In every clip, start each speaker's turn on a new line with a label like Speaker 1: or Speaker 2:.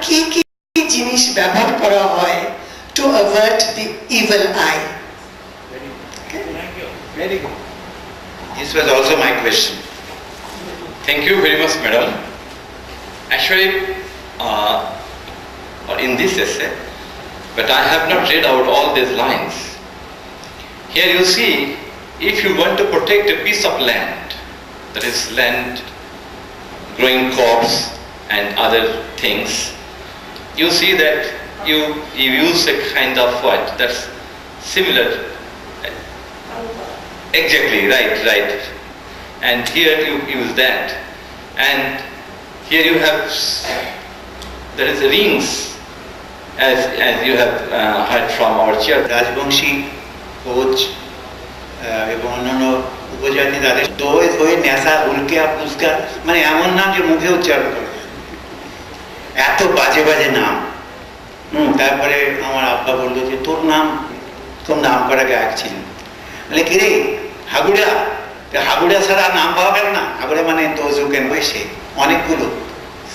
Speaker 1: কি কি জিনিস ব্যবহার করা হয় to avert the evil eye?
Speaker 2: Very good. This was also my question.
Speaker 3: Thank you very much, madam. Actually, in this essay, but I have not read out all these lines. Here you see, if you want to protect a piece of land, that is land growing crops and other things, you see that you use a kind of what? That's similar. Exactly, right. And here you use that. And here you have, there is rings, as you have heard from our chair.
Speaker 2: Rajbanshi coach এবং অন্যান্য উপজাতি তাদের দই হয়ে নেশা উল্কা পুস্কা, মানে এমন নাম যে মুখে উচ্চারণ করে, এত বাজে বাজে নাম। তারপরে আমার আব্বা বললো যে তোর নাম করা গায়ক ছিল, বলে কিরে হাগুড়া, হাগুড়া ছাড়া নাম পাওয়া গেল না। হাগুড়া মানে দোজ হু ক্যান সে অনেকগুলো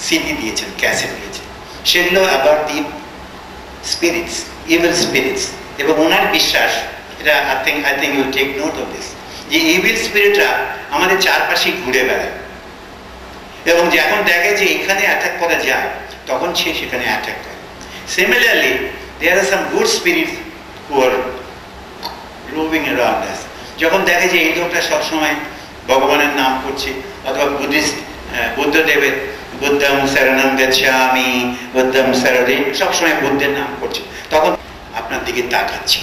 Speaker 2: সিডি দিয়েছেন, ক্যাসেট দিয়েছেন, সেগুলো আবার দি স্পিরিটস, ইভিল স্পিরিটস। এবং ওনার বিশ্বাস, এটা I think you take note of this, যে ইভিল স্পিরিটরা আমাদের চারপাশে ঘুরে বেড়ায় এবং যখন দেখে যে এখানে অ্যাটাক করা যায় তখন সে সেখানে অ্যাটাক করে। সিমিলারলি দেয়ার আর সাম গুড স্পিরিটস হু আর রোভিং অ্যারাউন্ড আস। যখন দেখে যে এই লোকটা সবসময় ভগবানের নাম করছে, অথবা বুদ্ধিস্ট বুদ্ধদেবের বুদ্ধম শরণম গচ্ছামি, বুদ্ধম শরণে সবসময় বুদ্ধের নাম করছে, তখন আপনার দিকে তাকাচ্ছে।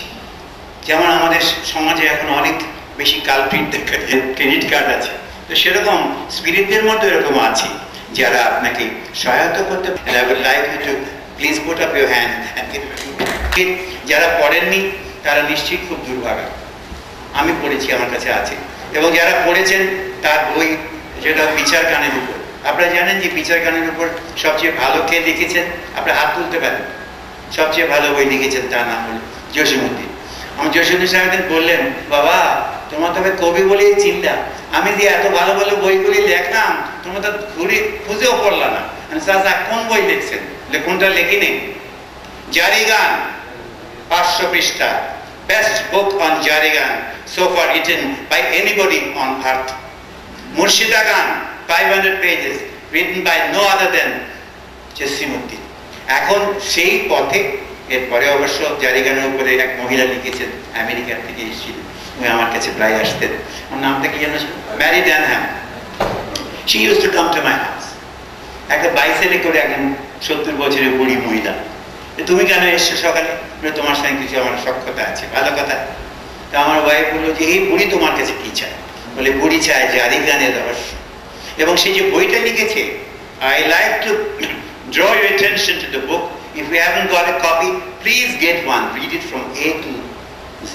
Speaker 2: যেমন আমাদের সমাজে এখন অনেক বেশি কালপ্রিট দেখা যায়, ক্রেডিট কার্ড আছে, তো সেরকম স্পিরিটদের মধ্যে এরকম আছে যারা আপনাকে সহায়তা করতে। I would like you to please put up your hand and get, যারা পড়েননি তারা নিশ্চয়ই খুব দুর্ভাগা। আমি পড়েছি, আমার কাছে আছে, এবং যারা পড়েছেন তার বই, যেটা বিচার গানের উপর, আপনারা জানেন যে বিচার গানের উপর সবচেয়ে ভালো কে লিখেছেন, আপনারা হাত তুলতে পারেন। সবচেয়ে ভালো বই লিখেছেন, তার নাম হল জসীমউদ্দিন। আমার জসীমউদ্দিন সাহেব একদিন বললেন, বাবা তোমার তবে কবি বলেই চিন্তা, আমি যে এত ভালো ভালো বইগুলি লেখলাম তোমরা তো খুঁজেও পড়লাম না। চাচা কোন বই লিখছেন? কোনটা লেখি নেই? জারি গান 500 পৃষ্ঠা, বেস্ট বুক অন জারি গান so far written by anybody on earth. মুর্শিদা গান 500 pages written by no other than Jasimuddin. এখন সেই পথে, এরপরে অবশ্য জারি গানের উপরে এক মহিলা লিখেছেন, আমেরিকার থেকে এসেছিলেন, উনি আমার কাছে প্রায় আসতেন। ওর নামটা কি জানো? Mary ড্যানহ্যাম। She used to come to my house. একটা বাইসাইকেলে করে একজন 70 বছরের বুড়ি মহিলা, তুমি কেন এসছো সকালে? তোমার সঙ্গে কিছু আমার সক্ষতা আছে। ভালো কথা। তা আমার ওয়াইফ বললো যে এই বুড়ি তোমার কাছে কি চায়? বলে বুড়ি চায় জারি গানের রহস্য। এবং সেই যে বইটা লিখেছে, I like to draw your attention to the book. If you haven't got a copy, please get one. Read it from A to Z.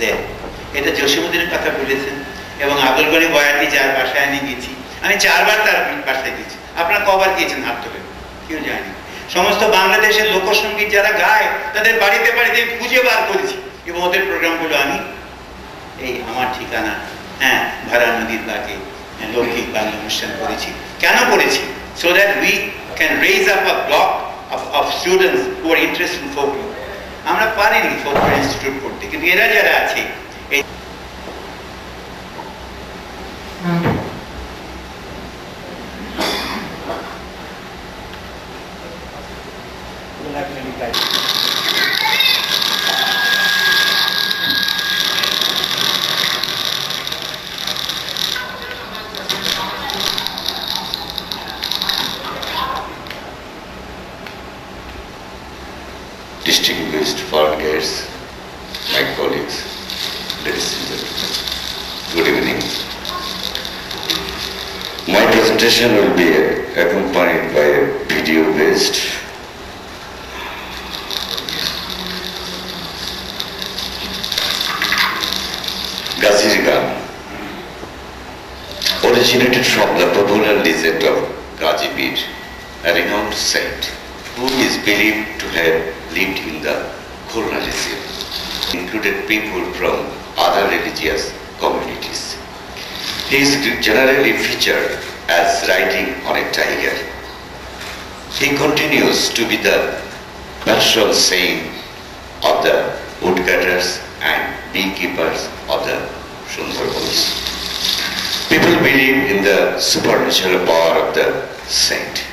Speaker 2: এটা জসীমউদ্দিনের কথা বলেছেন। এবং আবুলগড়ি বয়াতি যার বাসায় আমি গেছি, আমি 4 বার তার বাসায় গেছি। আপনারা কবার গিয়েছেন হাত তোলেন? কেউ জানি। সমস্ত বাংলাদেশের লোকসঙ্গীত যারা গায় তাদের বাড়িতে বাড়িতে খুঁজে বার করেছি, এবং ওদের প্রোগ্রামগুলো আমি এই আমার ঠিকানা, ভাড়া নদীর বাগে লৌকিক বাংলা অনুষ্ঠান করেছি। কেন করেছি? So that we can raise up a block of students who are interested in folklore. আমরা পারিনি folklore institute করতে, কিন্তু এরা যারা আছে এই
Speaker 3: Distinguished foreign guests, my colleagues, ladies and gentlemen, good evening. My presentation will be accompanied by a video-based Gazir Gan, originated from the popular legend of Gazi Bir, a renowned saint who is believed to have lived in the Khurna region, included people from other religious communities. He is generally featured as riding on a tiger.
Speaker 4: He continues to be the patron saint of the woodcutters and beekeepers of the Sundarbans. People believe in the supernatural power of the saint.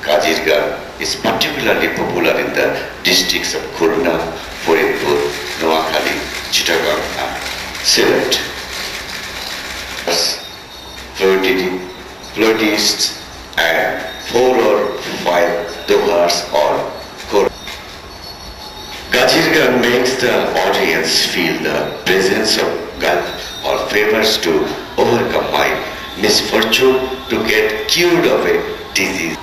Speaker 4: Kazirga is particularly popular in the districts of Khulna, Faridpur, Noakhali, Chittagong and Sylhet. Flautists and 4 or 5 dohas or chorus. Kazirga makes the audience feel the presence of God or favors to overcome my misfortune, to get cured of a disease.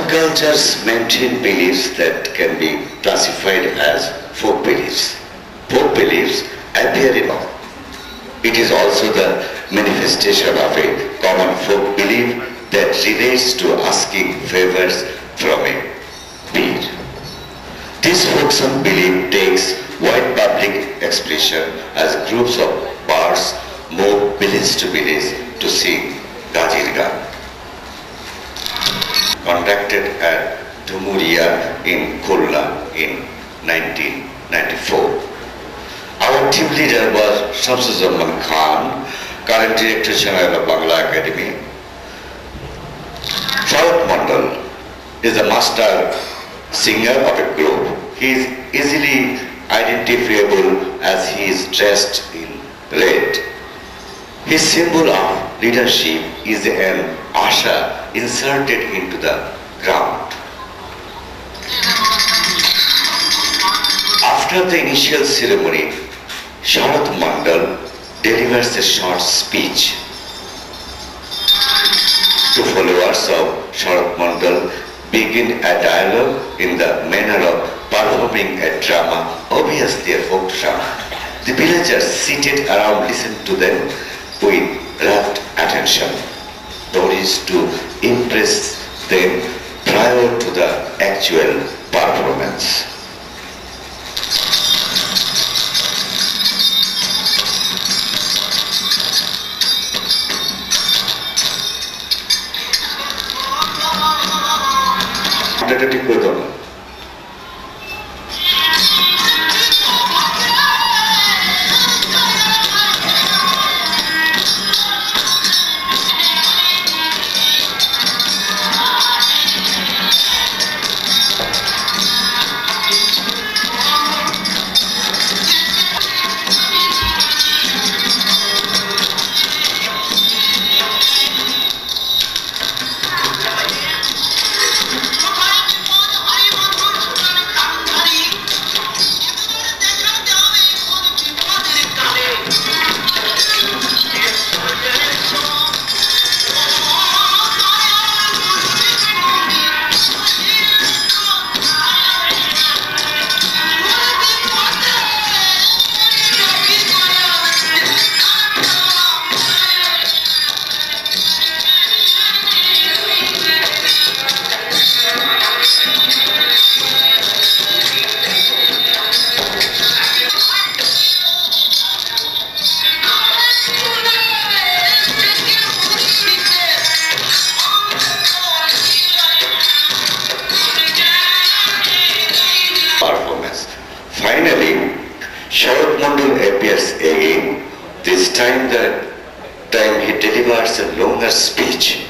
Speaker 4: Cultures maintain beliefs that can be classified as folk beliefs. Folk beliefs appear in all. It is also the manifestation of a common folk belief that relates to asking favors from a peer. This folksome belief takes wide public expression as groups of bards move village to village to sing Kazirga. Conducted at Dhumuria in Khulna in 1994. Our team leader was Shamsuzzaman Khan, current Director General of Bangla Academy. Sharat Mandal is the master singer of a group. He is easily identifiable as he is dressed in red. His symbol of leadership is an asha inserted into the ground. After the initial ceremony, Sharat Mandal delivers a short speech. The followers of Sharat Mandal begin a dialogue in the manner of performing a drama, obviously a folk drama. The villagers seated around listen to them with rapt attention. Stories to impress them prior to the actual performance. Finally, Sharat Mandal appears again. This time he delivers a longer speech.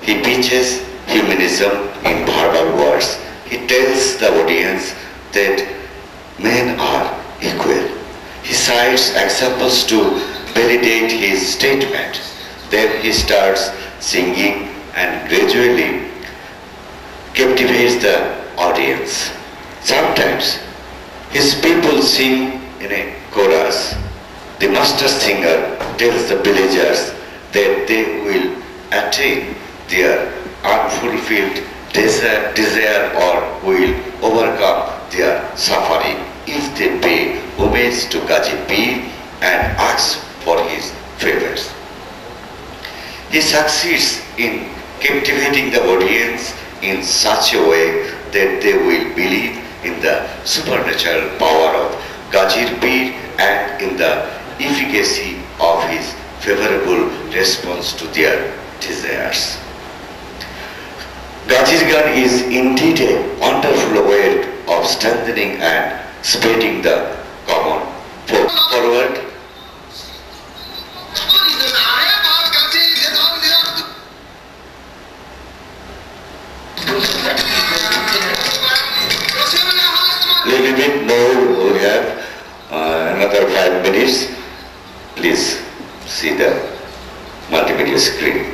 Speaker 4: He pitches humanism in verbal words. He tells the audience that men are equal. He cites examples to validate his statement. Then he starts singing and gradually captivates the audience. Sometimes his people sing in a chorus. The master singer tells the villagers that they will attain their unfulfilled desire or will overcome their suffering if they pay homage to Gaji Pir and ask for his favors. He succeeds in captivating the audience in such a way that they will believe in the supernatural power of Gajir Pir and in the efficacy of his favorable response to their desires. Gajir Gan is indeed a wonderful way of strengthening and spreading the common forward. Little bit more, we have another 5 minutes. Please see the multimedia screen.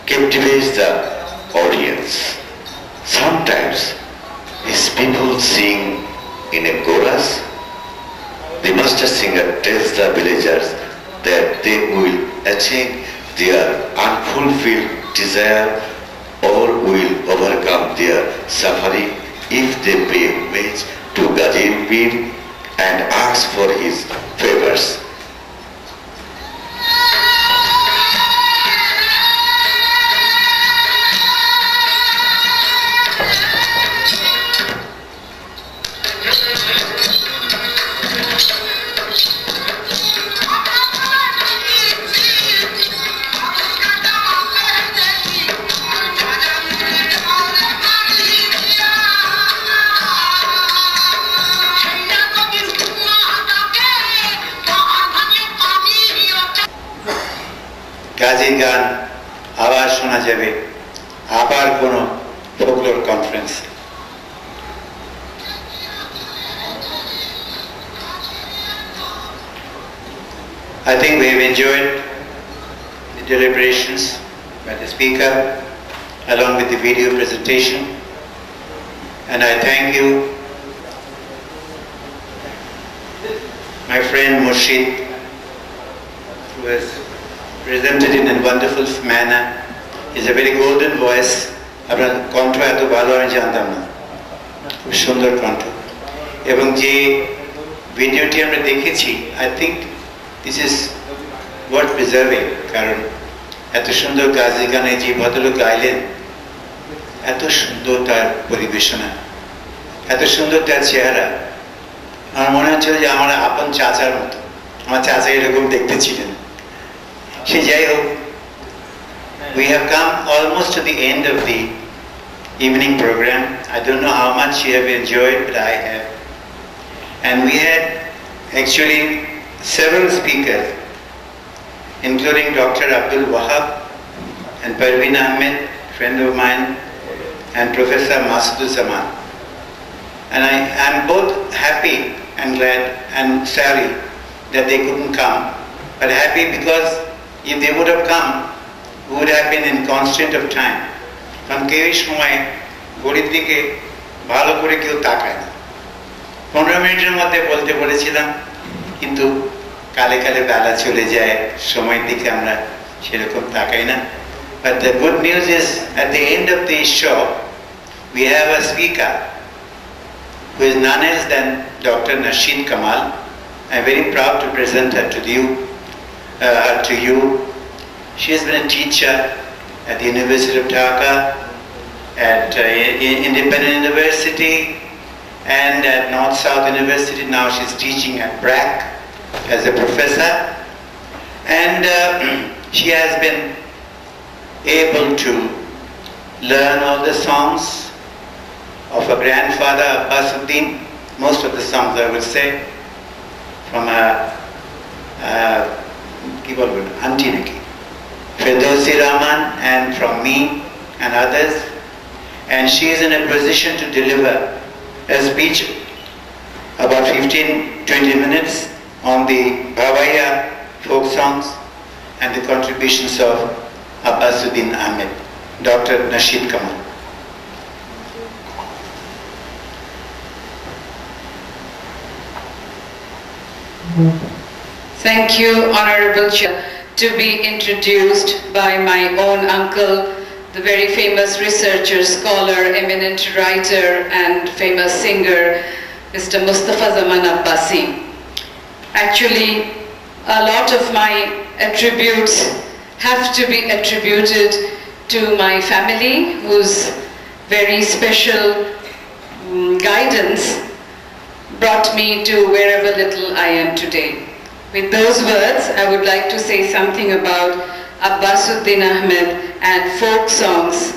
Speaker 4: Captivates the audience. Sometimes these people sing in a chorus. The master singer tells the villagers that they will attain their unfulfilled desire or will overcome their suffering if they pay homage to Gajir Pir and ask for his favors.
Speaker 2: গাজীর গান আবার শোনা যাবে আবার কোনো folklore conference. I think we have enjoyed the deliberations by the speaker along with the video presentation, and I thank you, my friend Murshid, who has presented in a wonderful manner. He's a very golden voice. আপনার কণ্ঠ এত ভালো আমি জানতাম না, খুব সুন্দর কণ্ঠ। এবং যে ভিডিওটি আমরা দেখেছি, I think this is worth preserving, কারণ এত সুন্দর গাজী গানে যে ভদ্রলোক গাইলেন, এত সুন্দর তার পরিবেশনা, এত সুন্দর তার চেহারা, আমার মনে হচ্ছিল যে আমার আপন চাচার মতো। আমার চাচা এরকম দেখতে ছিলেন। সে যাই হোক, we have come almost to the end of the evening program. I don't know how much you have enjoyed, but I have. And we had actually several speakers, including Dr. Abdul Wahab and Parveen Ahmed, friend of mine, and Professor Masudul Zaman. And I am both happy and glad and sorry that they couldn't come, but happy because if they would have come, we would have been in constraint of time. কারণ কেউই সময় ঘড়ির দিকে ভালো করে কেউ তাকায় না। 15 মিনিটের মধ্যে বলতে বলেছিলাম, কিন্তু কালে কালে বেলা চলে যায়, সময়ের দিকে আমরা সেরকম তাকাই না। But the good news is, at the end of the show, we have a speaker who is none else than Dr. Nasheed Kamal, I'm very proud to present her to you. She has been a teacher at the University of Dhaka, at Independent University, and at North-South University. Now she's teaching at BRAC as a professor. And she has been able to learn all the songs of her grandfather, Abbasuddin, most of the songs I will say, from her auntie Naki, Ferdowsi Rahman, and from me and others. And she is in a position to deliver a speech about 15-20 minutes on the Bhavaiya folk songs and the contributions of Abbasuddin Ahmed, Dr. Nasheed Kamal.
Speaker 5: Thank you, Honorable Chair, to be introduced by my own uncle, the very famous researcher, scholar, eminent writer and famous singer, Mr. Mustafa Zaman Abbasi. Actually, a lot of my attributes have to be attributed to my family, whose very special guidance brought me to wherever little I am today. With those words, I would like to say something about Abbasuddin Ahmed and folk songs.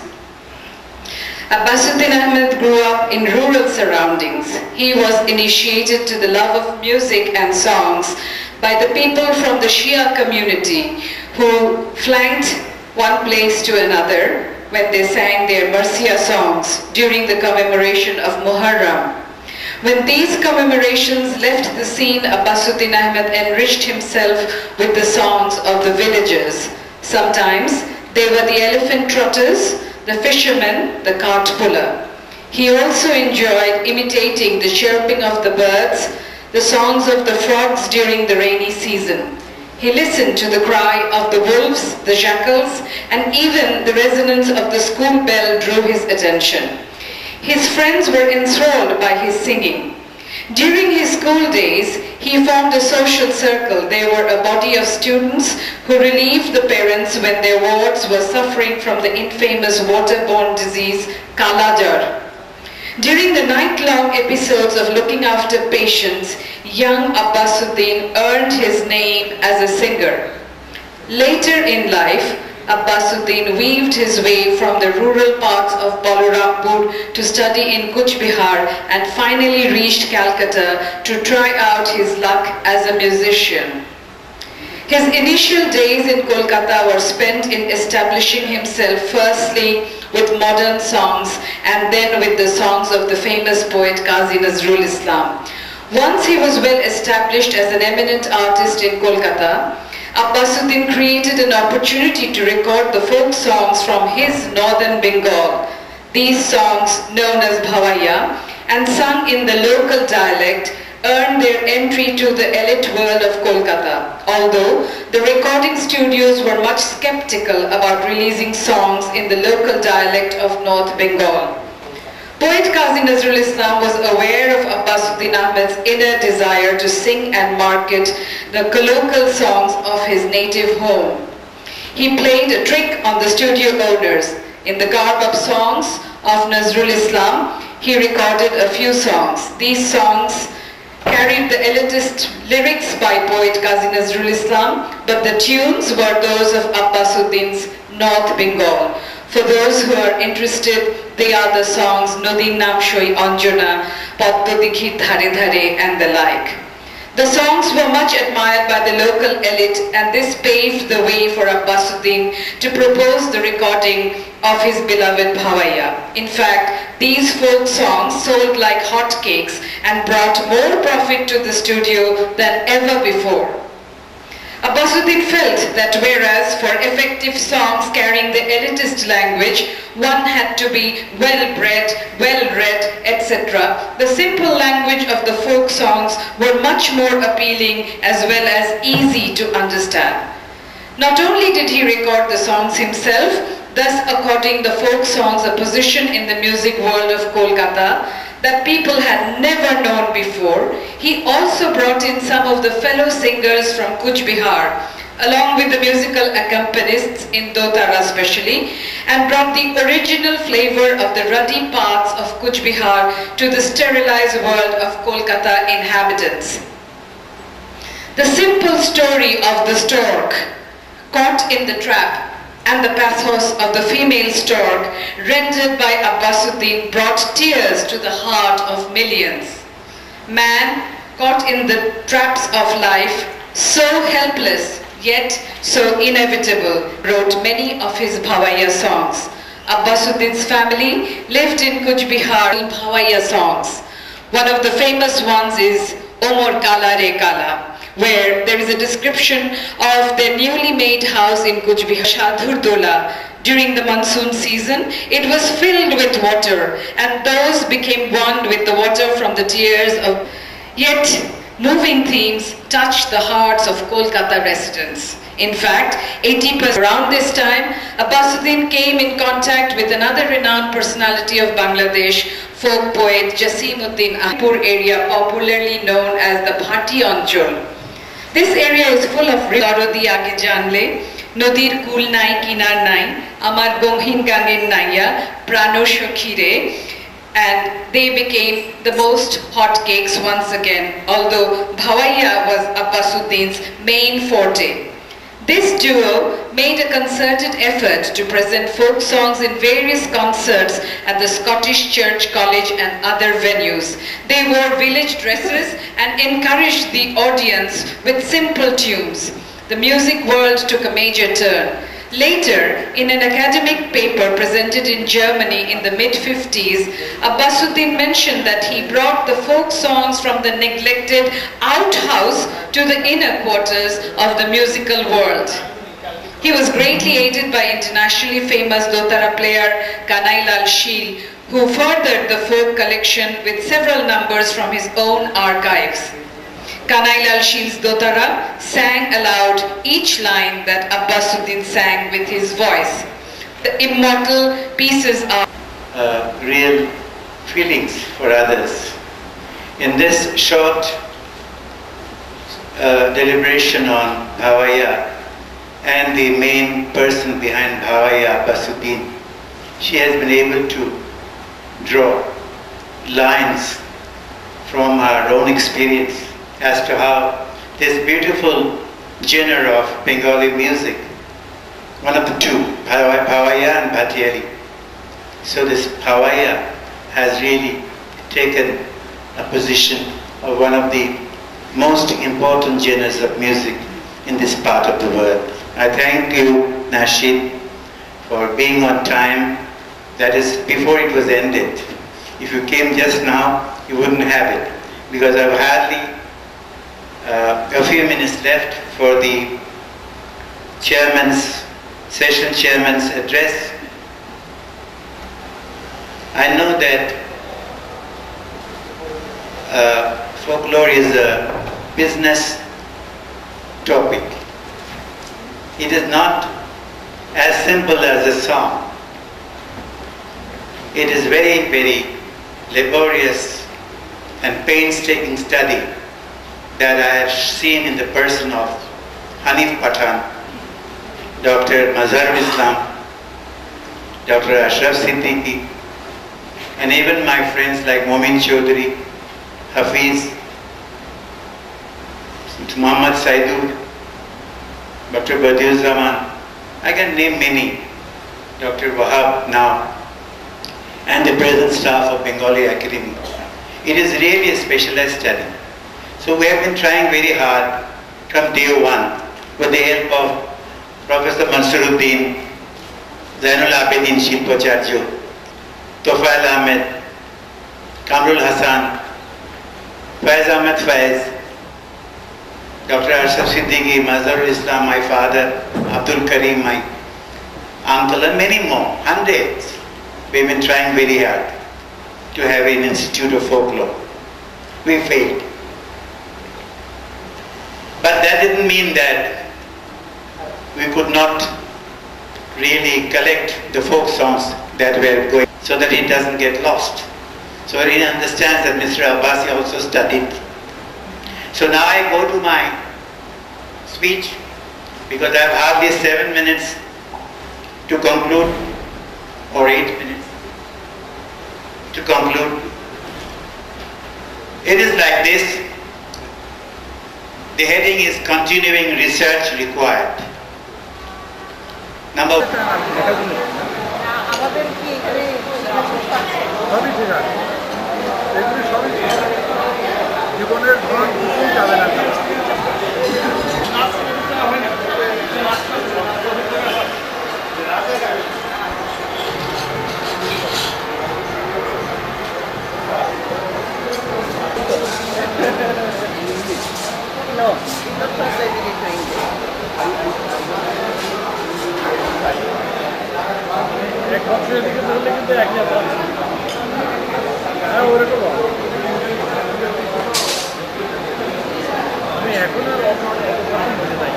Speaker 5: Abbasuddin Ahmed grew up in rural surroundings. He was initiated to the love of music and songs by the people from the Shia community who flanked one place to another when they sang their Marsiya songs during the commemoration of Muharram. When these commemorations left the scene, Abbasuddin Ahmed enriched himself with the songs of the villagers. Sometimes they were the elephant trotters, the fishermen, the cart puller. He also enjoyed imitating the chirping of the birds, the songs of the frogs during the rainy season. He listened to the cry of the wolves, the jackals, and even the resonance of the school bell drew his attention. His friends were enthralled by his singing. During his school days, he formed a social circle. They were a body of students who relieved the parents when their wards were suffering from the infamous waterborne disease, Kala Jar. During the night-long episodes of looking after patients, young Abbasuddin earned his name as a singer. Later in life, Abbasuddin weaved his way from the rural parts of Balarampur to study in Kuch Bihar and finally reached Calcutta to try out his luck as a musician. His initial days in Kolkata were spent in establishing himself firstly with modern songs and then with the songs of the famous poet Qazi Nazrul Islam. Once he was well established as an eminent artist in Kolkata, Abbasuddin created an opportunity to record the folk songs from his northern Bengal. These songs, known as Bhavaiya and sung in the local dialect, earned their entry to the elite world of Kolkata, although the recording studios were much skeptical about releasing songs in the local dialect of North Bengal. Poet Qazi Nazrul Islam was aware of Abbasuddin Ahmed's inner desire to sing and market the colloquial songs of his native home. He played a trick on the studio owners. In the garb of songs of Nazrul Islam, he recorded a few songs. These songs carried the elitist lyrics by poet Qazi Nazrul Islam, but the tunes were those of Abbasuddin's North Bengal. For those who are interested, they are the songs Nodin Nam Shoi Anjana, Padma Dikhi Dhare Dhare and the like. The songs were much admired by the local elite, and this paved the way for Abbasuddin to propose the recording of his beloved Bhavaiya. In fact, these folk songs sold like hotcakes and brought more profit to the studio than ever before. Abbasuddin felt that whereas for effective songs carrying the elitist language, one had to be well-bred, well-read, etc., the simple language of the folk songs were much more appealing as well as easy to understand. Not only did he record the songs himself, thus according the folk songs a position in the music world of Kolkata, that people had never known before, he also brought in some of the fellow singers from Kuch Bihar, along with the musical accompanists in Dotara especially, and brought the original flavor of the ruddy paths of Kuch Bihar to the sterilized world of Kolkata inhabitants. The simple story of the stork caught in the trap and the pathos of the female stork rendered by Abbasuddin brought tears to the heart of millions. Man caught in the traps of life, so helpless yet so inevitable, wrote many of his Bhavaiya songs. Abbasuddin's family lived in Kuch Bihar Bhavaiya songs. One of the famous ones is Omor Kala Re Kala, where there is a description of their newly made house in Kuch Bihar, Shadhur Dola. During the monsoon season, it was filled with water, and those became one with the water from the tears of. Yet, moving themes touched the hearts of Kolkata residents. In fact, 80% around this time, Abbasuddin came in contact with another renowned personality of Bangladesh, folk poet Jasimuddin Ahpur area, popularly known as the Bhati Anchol. This area is full of Dorodi Age Janle, Nodir Kul Nai Kinar Nai, Amar Gonghin Gangen Naya, Prano Shokhire, and they became the most hot cakes once again, although Bhavaiya was Abbasuddin's main forte. This duo made a concerted effort to present folk songs in various concerts at the Scottish Church College and other venues. They wore village dresses and encouraged the audience with simple tunes. The music world took a major turn. Later, in an academic paper presented in Germany in the mid-50s, Abbasuddin mentioned that he brought the folk songs from the neglected outhouse to the inner quarters of the musical world. He was greatly aided by internationally famous Dotara player Kanailal Sheel, who furthered the folk collection with several numbers from his own archives. Kanailal Sheel's Dotara sang aloud each line that Abbasuddin sang with his voice. The immortal pieces are
Speaker 2: real feelings for others. In this short deliberation on Bhavaiya and the main person behind Bhavaiya, Abbasuddin, she has been able to draw lines from her own experience as to how this beautiful genre of Bengali music, one of the two, Bhavaiya and Bhatiyari. So this Bhavaiya has really taken a position of one of the most important genres of music in this part of the world. I thank you, Nasheed, for being on time. That is, before it was ended. If you came just now, you wouldn't have it, because I've hardly a few minutes left for the session chairman's address. I know that folklore is a business topic. It is not as simple as a song. It is very, very laborious and painstaking study that I have seen in the person of Hanif Pathan, Dr. Mazharul Islam, Dr. Ashraf Siddiqui, and even my friends like Momin Chaudhary, Hafiz, Muhammad Saidur, Dr. Badiur Zaman, I can name many, Dr. Wahab now, and the present staff of Bengali Academy. It is really a specialized study. So we have been trying very hard from day one with the help of Professor Mansuruddin, Zainul Abedin Shilpacharya, Tofail Ahmed, Kamrul Hassan, Faiz Ahmed Faiz, Dr. Ashraf Siddiqui, Mazharul Islam, my father, Abdul Karim, my uncle, and many more, hundreds. We've been trying very hard to have an institute of folklore. We failed. But that didn't mean that we could not really collect the folk songs that were going so that it doesn't get lost. So he understands that Mr. Abbasi also studied. So now I go to my speech because I have hardly 7 minutes to conclude, or 8 minutes to conclude. It is like this. The heading is continuing research required. Number
Speaker 6: সবই ঠিক আছে, এগুলি সবই ঠিক আছে, জীবনের ধরন কিছুই যাবে না।
Speaker 7: No, not translating into English.
Speaker 6: এক বছরের দিকে ধরলে কিন্তু একই আছে। হ্যাঁ ওরকম আমি এখন আর বুঝে নাই।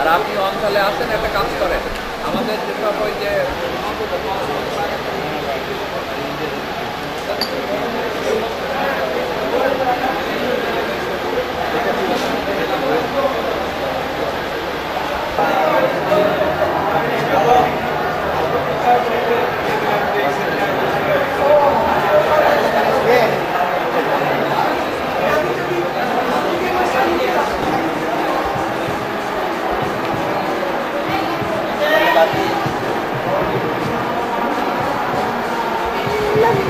Speaker 7: আর আপনি অঞ্চলে আসেন, একটা কাজ করেন, আমাদের যেসব ওই যে
Speaker 8: Love